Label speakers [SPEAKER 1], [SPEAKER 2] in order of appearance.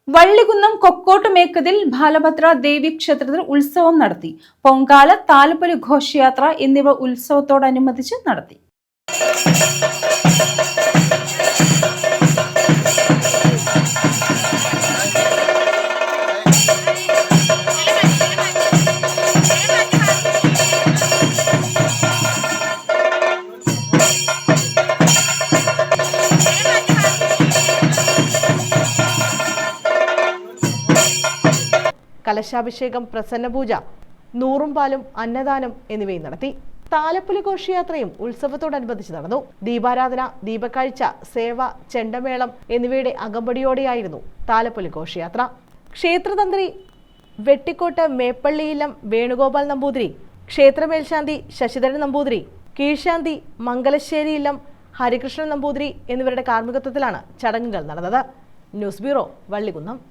[SPEAKER 1] വള്ളികുന്നം കൊക്കോട്ടുമേക്കതിൽ ബാലഭദ്ര ദേവി ക്ഷേത്രത്തിൽ ഉത്സവം നടത്തി. പൊങ്കാല, താലപ്പൊലി, ഘോഷയാത്ര എന്നിവ ഉത്സവത്തോടനുബന്ധിച്ച് നടത്തി.
[SPEAKER 2] കലശാഭിഷേകം, പ്രസന്നപൂജ, നൂറും പാലും, അന്നദാനം എന്നിവയും നടത്തി. താലപ്പൊലി ഘോഷയാത്രയും ഉത്സവത്തോടനുബന്ധിച്ച് നടന്നു. ദീപാരാധന, ദീപക്കാഴ്ച, സേവ, ചെണ്ടമേളം എന്നിവയുടെ അകമ്പടിയോടെയായിരുന്നു താലപ്പൊലി ഘോഷയാത്ര. ക്ഷേത്രതന്ത്രി വെട്ടിക്കോട്ട് മേപ്പള്ളിയിലം വേണുഗോപാൽ നമ്പൂതിരി, ക്ഷേത്രമേൽശാന്തി ശശിധരൻ നമ്പൂതിരി, കീഴ്ശാന്തി മംഗലശ്ശേരിയിലം ഹരികൃഷ്ണൻ നമ്പൂതിരി എന്നിവരുടെ കാർമ്മികത്വത്തിലാണ് ചടങ്ങുകൾ നടന്നത്. News bureau, Vallikunnam.